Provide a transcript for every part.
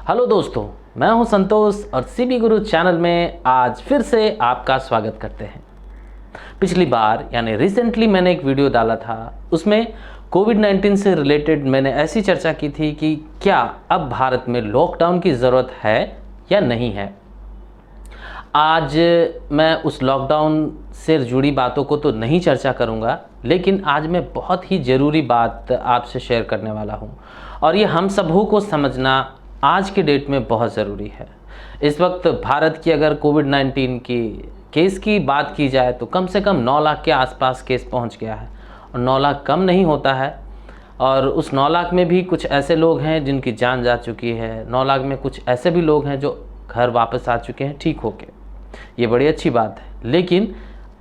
Hello दोस्तों, मैं हूं संतोष और सीबी गुरु चैनल में आज फिर से आपका स्वागत करते हैं। पिछली बार यानी रिसेंटली मैंने एक वीडियो डाला था, उसमें कोविड-19 से रिलेटेड मैंने ऐसी चर्चा की थी कि क्या अब भारत में लॉकडाउन की ज़रूरत है या नहीं है। आज मैं उस लॉकडाउन से जुड़ी बातों को तो नहीं चर्चा करूंगा, लेकिन आज मैं बहुत ही ज़रूरी बात आपसे शेयर करने वाला हूं और ये हम सबों को समझना आज के डेट में बहुत ज़रूरी है। इस वक्त भारत की अगर कोविड-19 की केस की बात की जाए तो कम से कम 9 लाख के आसपास केस पहुंच गया है और 9 लाख कम नहीं होता है। और उस 9 लाख में भी कुछ ऐसे लोग हैं जिनकी जान जा चुकी है। 9 लाख में कुछ ऐसे भी लोग हैं जो घर वापस आ चुके हैं ठीक होके। ये बड़ी अच्छी बात है, लेकिन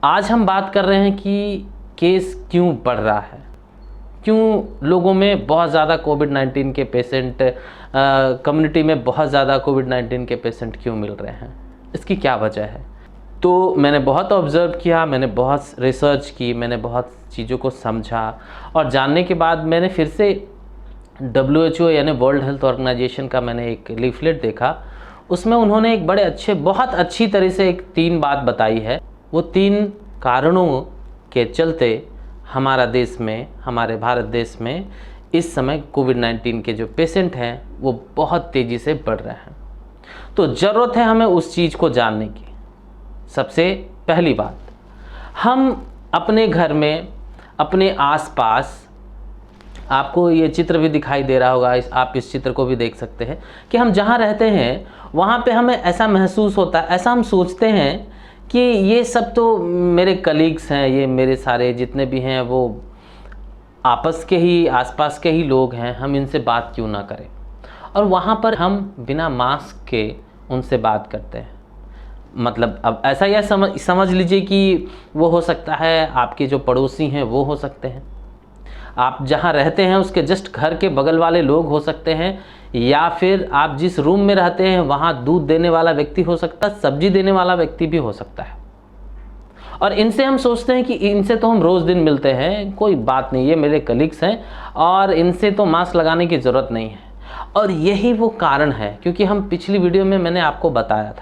आज हम बात कर रहे हैं कि केस क्यों बढ़ रहा है, क्यों लोगों में बहुत ज़्यादा कोविड-19 के पेशेंट, कम्युनिटी में बहुत ज़्यादा कोविड-19 के पेशेंट क्यों मिल रहे हैं, इसकी क्या वजह है। तो मैंने बहुत ऑब्ज़र्व किया, मैंने बहुत रिसर्च की, मैंने बहुत चीज़ों को समझा और जानने के बाद मैंने फिर से WHO यानी वर्ल्ड हेल्थ ऑर्गेनाइजेशन का मैंने एक लीफलेट देखा। उसमें उन्होंने एक बड़े अच्छे, बहुत अच्छी तरह से एक 3 बात बताई है। वो 3 कारणों के चलते हमारा देश में, हमारे भारत देश में इस समय कोविड-19 के जो पेशेंट हैं वो बहुत तेज़ी से बढ़ रहे हैं। तो ज़रूरत है हमें उस चीज़ को जानने की। सबसे पहली बात, हम अपने घर में, अपने आसपास, आपको ये चित्र भी दिखाई दे रहा होगा, आप इस चित्र को भी देख सकते हैं कि हम जहाँ रहते हैं वहाँ पे हमें ऐसा महसूस होता है, ऐसा हम सोचते हैं कि ये सब तो मेरे कलीग्स हैं, ये मेरे सारे जितने भी हैं वो आपस के ही, आसपास के ही लोग हैं, हम इनसे बात क्यों ना करें। और वहाँ पर हम बिना मास्क के उनसे बात करते हैं। मतलब अब ऐसा यह समझ लीजिए कि वो हो सकता है आपके जो पड़ोसी हैं वो हो सकते हैं, आप जहाँ रहते हैं उसके जस्ट घर के बगल वाले लोग हो सकते हैं, या फिर आप जिस रूम में रहते हैं वहाँ दूध देने वाला व्यक्ति हो सकता है, सब्जी देने वाला व्यक्ति भी हो सकता है। और इनसे हम सोचते हैं कि इनसे तो हम रोज़ दिन मिलते हैं, कोई बात नहीं, ये मेरे कलीग्स हैं और इनसे तो मास्क लगाने की ज़रूरत नहीं है। और यही वो कारण है, क्योंकि हम पिछली वीडियो में मैंने आपको बताया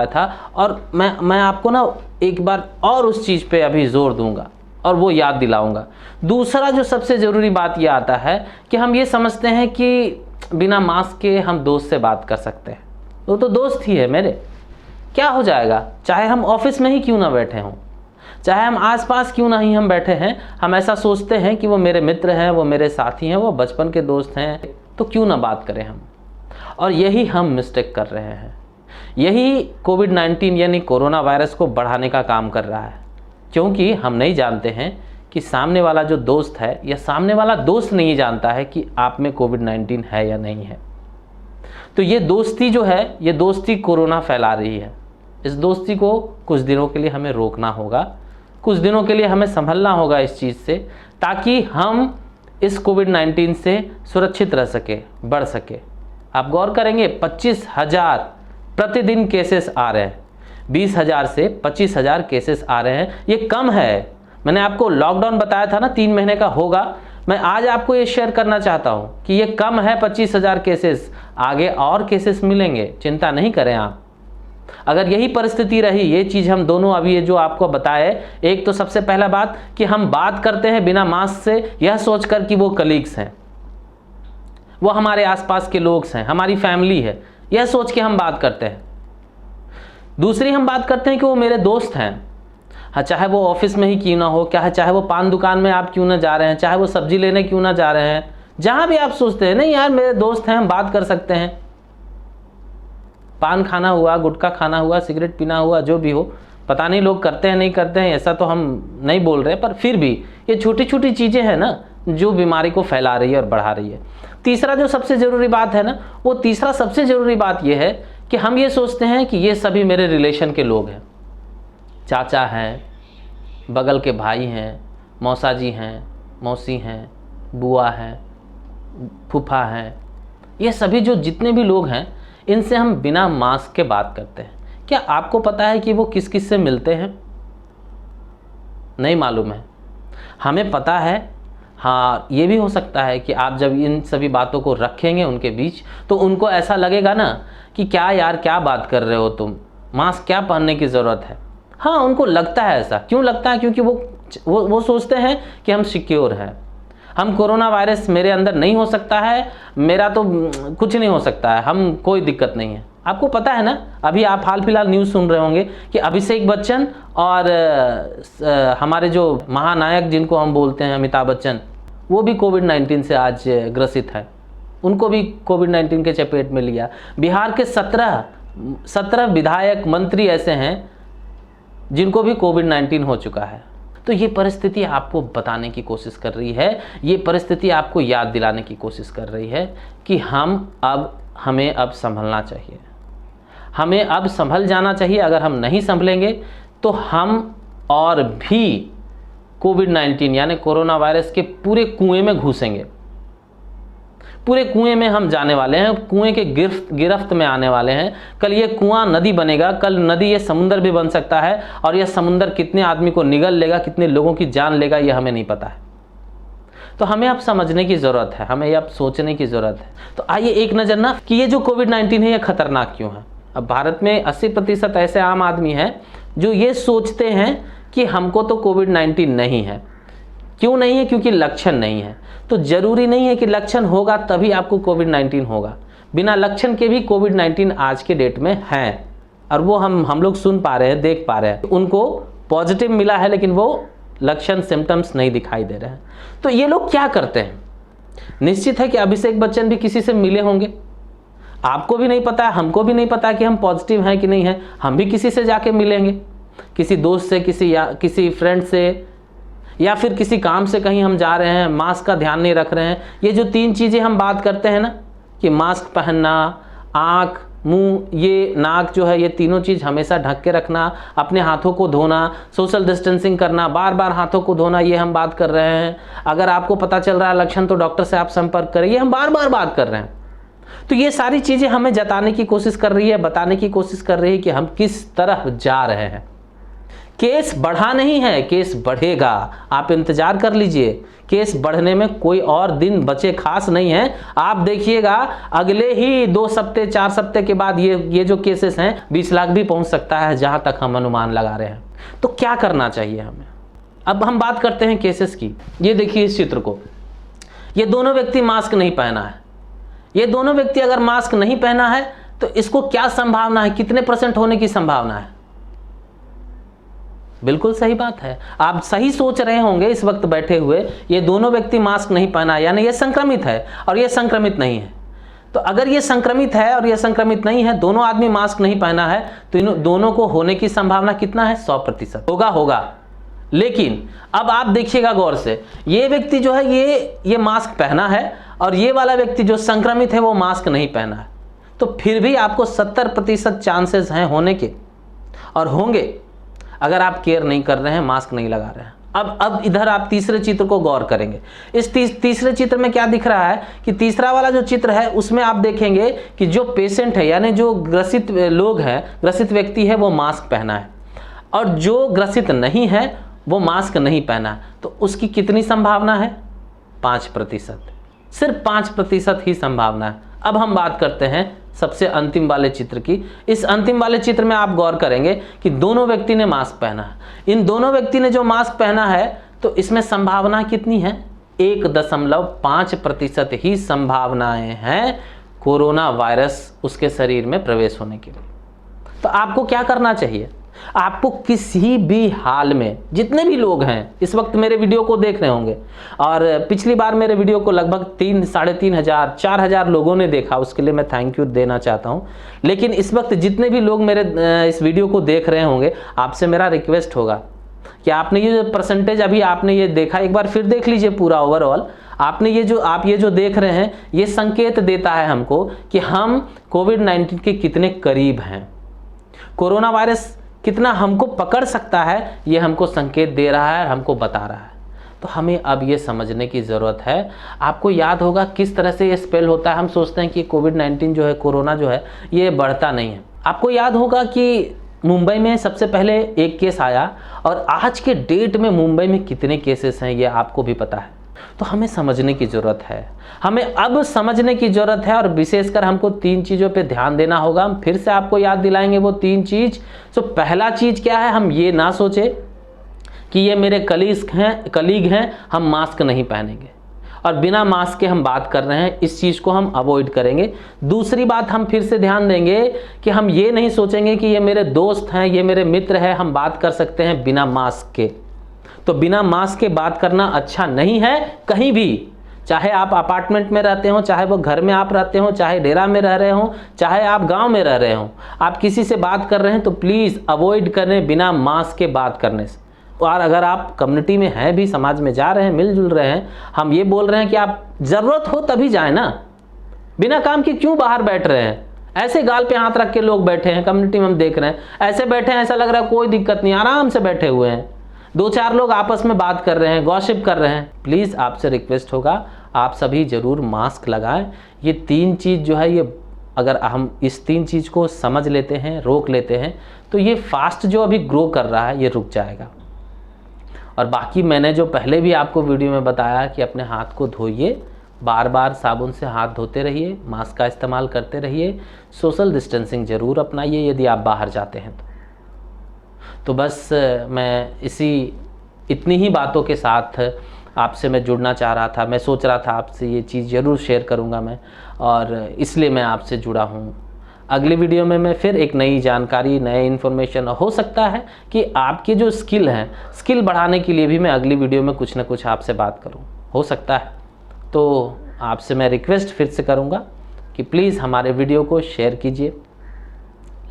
था, और मैं आपको ना एक बार और उस चीज़ पे अभी जोर दूंगा और वो याद दिलाऊंगा। दूसरा जो सबसे ज़रूरी बात ये आता है कि हम ये समझते हैं कि बिना मास्क के हम दोस्त से बात कर सकते हैं, वो तो दोस्त ही है मेरे, क्या हो जाएगा, चाहे हम ऑफिस में ही क्यों ना बैठे हों, चाहे हम आसपास क्यों ना ही हम बैठे हैं, हम ऐसा सोचते हैं कि वो मेरे मित्र हैं, वो मेरे साथी हैं, वो बचपन के दोस्त हैं, तो क्यों ना बात करें हम। और यही हम मिस्टेक कर रहे हैं, यही कोविड-19 यानी कोरोना वायरस को बढ़ाने का काम कर रहा है, क्योंकि हम नहीं जानते हैं कि सामने वाला जो दोस्त है, या सामने वाला दोस्त नहीं जानता है कि आप में कोविड-19 है या नहीं है। तो ये दोस्ती जो है, ये दोस्ती कोरोना फैला रही है। इस दोस्ती को कुछ दिनों के लिए हमें रोकना होगा, कुछ दिनों के लिए हमें संभलना होगा इस चीज़ से, ताकि हम इस कोविड-19 से सुरक्षित रह सके, बढ़ सके। आप गौर करेंगे 25,000 प्रतिदिन केसेस आ रहे हैं, 20,000 से 25,000 केसेस आ रहे हैं। ये कम है। मैंने आपको लॉकडाउन बताया था ना 3 महीने का होगा, मैं आज आपको ये शेयर करना चाहता हूँ कि ये कम है 25,000 केसेस, आगे और केसेस मिलेंगे, चिंता नहीं करें आप। अगर यही परिस्थिति रही, ये चीज़ हम दोनों अभी ये जो आपको बताए, एक तो सबसे पहला बात कि हम बात करते हैं बिना मास्क से, यह सोचकर कि वो कलीग्स हैं, वो हमारे आसपास के लोग हैं, हमारी फैमिली है, यह सोच के हम बात करते हैं। दूसरी हम बात करते हैं कि वो मेरे दोस्त हैं, हाँ, चाहे वो ऑफिस में ही क्यों ना हो, क्या चाहे वो पान दुकान में आप क्यों ना जा रहे हैं, चाहे वो सब्जी लेने क्यों ना जा रहे हैं, जहाँ भी आप सोचते हैं नहीं यार मेरे दोस्त हैं, हम बात कर सकते हैं, पान खाना हुआ, गुटखा खाना हुआ, सिगरेट पीना हुआ, जो भी हो, पता नहीं लोग करते हैं नहीं करते हैं, ऐसा तो हम नहीं बोल रहे, पर फिर भी ये छोटी छोटी चीज़ें हैं ना जो बीमारी को फैला रही है और बढ़ा रही है। तीसरा जो सबसे ज़रूरी बात है ना, वो तीसरा सबसे ज़रूरी बात ये है कि हम ये सोचते हैं कि ये सभी मेरे रिलेशन के लोग हैं, चाचा हैं, बगल के भाई हैं, मौसा जी हैं, मौसी हैं, बुआ हैं, फूफा हैं, ये सभी जो जितने भी लोग हैं, इनसे हम बिना मास्क के बात करते हैं। क्या आपको पता है कि वो किस किस से मिलते हैं? नहीं मालूम है। हमें पता है हाँ, ये भी हो सकता है कि आप जब इन सभी बातों को रखेंगे उनके बीच तो उनको ऐसा लगेगा ना कि क्या यार, क्या बात कर रहे हो तुम, मास्क क्या पहनने की ज़रूरत है। हाँ, उनको लगता है ऐसा। क्यों लगता है? क्योंकि वो सोचते हैं कि हम सिक्योर हैं, हम कोरोना वायरस मेरे अंदर नहीं हो सकता है, मेरा तो कुछ नहीं हो सकता है, हम कोई दिक्कत नहीं है। आपको पता है ना, अभी आप हाल फिलहाल न्यूज़ सुन रहे होंगे कि अभिषेक बच्चन और हमारे जो महानायक जिनको हम बोलते हैं अमिताभ बच्चन, वो भी कोविड-19 से आज ग्रसित है। उनको भी कोविड-19 के चपेट में लिया। बिहार के 17 विधायक मंत्री ऐसे हैं जिनको भी कोविड-19 हो चुका है। तो ये परिस्थिति आपको बताने की कोशिश कर रही है, ये परिस्थिति आपको याद दिलाने की कोशिश कर रही है कि हमें अब संभलना चाहिए, हमें अब संभल जाना चाहिए। अगर हम नहीं संभलेंगे तो हम और भी कोविड-19 यानी कोरोना वायरस के पूरे कुएं में घुसेंगे, पूरे कुएं में हम जाने वाले हैं, कुएं के गिरफ्त में आने वाले हैं। कल ये कुआं नदी बनेगा, कल नदी ये समुंदर भी बन सकता है, और यह समुंदर कितने आदमी को निगल लेगा, कितने लोगों की जान लेगा, ये हमें नहीं पता है। तो हमें अब समझने की ज़रूरत है, हमें अब सोचने की ज़रूरत है। तो आइए एक नज़र ना कि ये जो कोविड-19 है ये खतरनाक क्यों है। अब भारत में 80% ऐसे आम आदमी हैं जो ये सोचते हैं कि हमको तो कोविड-19 नहीं है। क्यों नहीं है? क्योंकि लक्षण नहीं है। तो ज़रूरी नहीं है कि लक्षण होगा तभी आपको कोविड-19 होगा, बिना लक्षण के भी कोविड-19 आज के डेट में हैं, और वो हम लोग सुन पा रहे हैं, देख पा रहे हैं। उनको पॉजिटिव मिला है लेकिन वो लक्षण सिम्टम्स नहीं दिखाई दे रहे हैं। तो ये लोग क्या करते हैं? निश्चित है कि अभिषेक बच्चन भी किसी से मिले होंगे, आपको भी नहीं पता है, हमको भी नहीं पता कि हम पॉजिटिव हैं कि नहीं हैं। हम भी किसी से जाके मिलेंगे, किसी दोस्त से, किसी फ्रेंड से, या फिर किसी काम से कहीं हम जा रहे हैं, मास्क का ध्यान नहीं रख रहे हैं। ये जो 3 चीज़ें हम बात करते हैं ना कि मास्क पहनना, आँख, मुंह, ये नाक जो है, ये तीनों चीज़ हमेशा ढक के रखना, अपने हाथों को धोना, सोशल डिस्टेंसिंग करना, बार बार हाथों को धोना, ये हम बात कर रहे हैं। अगर आपको पता चल रहा है लक्षण तो डॉक्टर से आप संपर्क करें, ये हम बार बार बात कर रहे हैं। तो ये सारी चीज़ें हमें जताने की कोशिश कर रही है, बताने की कोशिश कर रही है कि हम किस तरफ जा रहे हैं। केस बढ़ा नहीं है, केस बढ़ेगा, आप इंतजार कर लीजिए। केस बढ़ने में कोई और दिन बचे खास नहीं है। आप देखिएगा अगले ही 2 सप्ते 4 सप्ते के बाद ये जो केसेस हैं 20 लाख भी पहुंच सकता है, जहां तक हम अनुमान लगा रहे हैं। तो क्या करना चाहिए हमें? अब हम बात करते हैं केसेस की। ये देखिए इस चित्र को, ये दोनों व्यक्ति मास्क नहीं पहना है। ये दोनों व्यक्ति अगर मास्क नहीं पहना है तो इसको क्या संभावना है, कितने % होने की संभावना है? बिल्कुल सही बात है, आप सही सोच रहे होंगे इस वक्त बैठे हुए। ये दोनों व्यक्ति मास्क नहीं पहना यानी ये संक्रमित है और ये संक्रमित नहीं है। तो अगर ये संक्रमित है और ये संक्रमित नहीं है, दोनों आदमी मास्क नहीं पहना है, तो इन दोनों को होने की संभावना कितना है? 100% होगा। लेकिन अब आप देखिएगा गौर से, ये व्यक्ति जो है ये मास्क पहना है और ये वाला व्यक्ति जो संक्रमित है वो मास्क नहीं पहना है। तो फिर भी आपको 70% चांसेस हैं होने के, और होंगे अगर आप केयर नहीं कर रहे हैं, मास्क नहीं लगा रहे हैं। अब इधर आप तीसरे चित्र को गौर करेंगे। इस तीसरे चित्र में क्या दिख रहा है कि तीसरा वाला जो चित्र है उसमें आप देखेंगे कि जो पेशेंट है यानी जो ग्रसित लोग हैं, ग्रसित व्यक्ति है, वो मास्क पहना है, और जो ग्रसित नहीं है वो मास्क नहीं पहना है। तो उसकी कितनी संभावना है? 5%, सिर्फ 5% ही संभावना है। अब हम बात करते हैं सबसे अंतिम वाले चित्र की। इस अंतिम वाले चित्र में आप गौर करेंगे कि दोनों व्यक्ति ने मास्क पहना है। इन दोनों व्यक्ति ने जो मास्क पहना है तो इसमें संभावना कितनी है? 1.5% ही संभावनाएं हैं कोरोना वायरस उसके शरीर में प्रवेश होने के लिए। तो आपको क्या करना चाहिए? आपको किसी भी हाल में, जितने भी लोग हैं इस वक्त मेरे वीडियो को देख रहे होंगे, और पिछली बार मेरे वीडियो को लगभग 3,500 4,000 लोगों ने देखा, उसके लिए मैं थैंक यू देना चाहता हूं। लेकिन इस वक्त जितने भी लोग मेरे इस वीडियो को देख रहे होंगे, आपसे मेरा रिक्वेस्ट होगा कि आपने ये जो परसेंटेज अभी आपने ये देखा, एक बार फिर देख लीजिए पूरा ओवरऑल। आपने ये जो देख रहे हैं, ये संकेत देता है हमको कि हम कोविड-19 के कितने करीब हैं। कोरोना वायरस कितना हमको पकड़ सकता है, ये हमको संकेत दे रहा है, हमको बता रहा है। तो हमें अब ये समझने की ज़रूरत है। आपको याद होगा किस तरह से ये स्पेल होता है। हम सोचते हैं कि कोविड-19 जो है, कोरोना जो है, ये बढ़ता नहीं है। आपको याद होगा कि मुंबई में सबसे पहले एक केस आया, और आज के डेट में मुंबई में कितने केसेस हैं ये आपको भी पता है। तो हमें समझने की ज़रूरत है, हमें अब समझने की ज़रूरत है और विशेषकर हमको 3 चीज़ों पे ध्यान देना होगा। हम फिर से आपको याद दिलाएंगे वो 3 चीज़। तो पहला चीज़ क्या है, हम ये ना सोचें कि ये मेरे कलीग हैं, हम मास्क नहीं पहनेंगे और बिना मास्क के हम बात कर रहे हैं, इस चीज़ को हम अवॉइड करेंगे। दूसरी बात, हम फिर से ध्यान देंगे कि हम ये नहीं सोचेंगे कि ये मेरे दोस्त हैं, ये मेरे मित्र हैं, हम बात कर सकते हैं बिना मास्क के। तो बिना मास्क के बात करना अच्छा नहीं है कहीं भी, चाहे आप अपार्टमेंट में रहते हो, चाहे वो घर में आप रहते हो, चाहे डेरा में रह रहे हो, चाहे आप गांव में रह रहे हो, आप किसी से बात कर रहे हैं तो प्लीज़ अवॉइड करें बिना मास्क के बात करने से। और अगर आप कम्युनिटी में हैं भी, समाज में जा रहे हैं, मिलजुल रहे हैं, हम ये बोल रहे हैं कि आप ज़रूरत हो तभी जाए ना, बिना काम के क्यों बाहर बैठ रहे हैं? ऐसे गाल पे हाथ रख के लोग बैठे हैं कम्युनिटी में, हम देख रहे हैं ऐसे बैठे हैं, ऐसा लग रहा है कोई दिक्कत नहीं, आराम से बैठे हुए हैं, 2-4 लोग आपस में बात कर रहे हैं, गॉसिप कर रहे हैं। प्लीज़ आपसे रिक्वेस्ट होगा, आप सभी ज़रूर मास्क लगाएं। ये 3 चीज़ जो है, ये अगर हम इस 3 चीज़ को समझ लेते हैं, रोक लेते हैं, तो ये फास्ट जो अभी ग्रो कर रहा है ये रुक जाएगा। और बाकी मैंने जो पहले भी आपको वीडियो में बताया कि अपने हाथ को धोइए, बार बार साबुन से हाथ धोते रहिए, मास्क का इस्तेमाल करते रहिए, सोशल डिस्टेंसिंग ज़रूर अपनाइए यदि आप बाहर जाते हैं तो बस मैं इतनी ही बातों के साथ आपसे मैं जुड़ना चाह रहा था। मैं सोच रहा था आपसे ये चीज़ ज़रूर शेयर करूँगा मैं, और इसलिए मैं आपसे जुड़ा हूँ। अगली वीडियो में मैं फिर एक नई जानकारी, नए इन्फॉर्मेशन, हो सकता है कि आपके जो स्किल हैं, स्किल बढ़ाने के लिए भी मैं अगली वीडियो में कुछ ना कुछ आपसे बात करूं, हो सकता है। तो आपसे मैं रिक्वेस्ट फिर से करूंगा कि प्लीज़ हमारे वीडियो को शेयर कीजिए,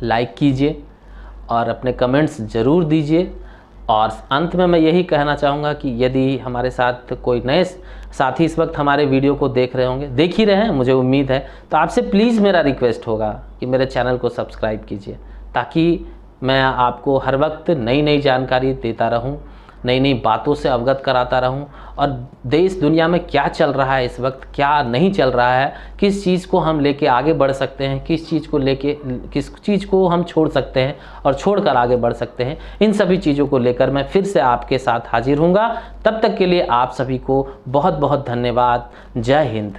लाइक कीजिए और अपने कमेंट्स ज़रूर दीजिए। और अंत में मैं यही कहना चाहूँगा कि यदि हमारे साथ कोई नए साथी इस वक्त हमारे वीडियो को देख रहे होंगे, देख ही रहे हैं मुझे उम्मीद है, तो आपसे प्लीज़ मेरा रिक्वेस्ट होगा कि मेरे चैनल को सब्सक्राइब कीजिए, ताकि मैं आपको हर वक्त नई नई जानकारी देता रहूं, नई नई बातों से अवगत कराता रहूं, और देश दुनिया में क्या चल रहा है इस वक्त, क्या नहीं चल रहा है, किस चीज़ को हम लेके आगे बढ़ सकते हैं, किस चीज़ को हम छोड़ सकते हैं और छोड़कर आगे बढ़ सकते हैं, इन सभी चीज़ों को लेकर मैं फिर से आपके साथ हाजिर हूँगा। तब तक के लिए आप सभी को बहुत बहुत धन्यवाद। जय हिंद।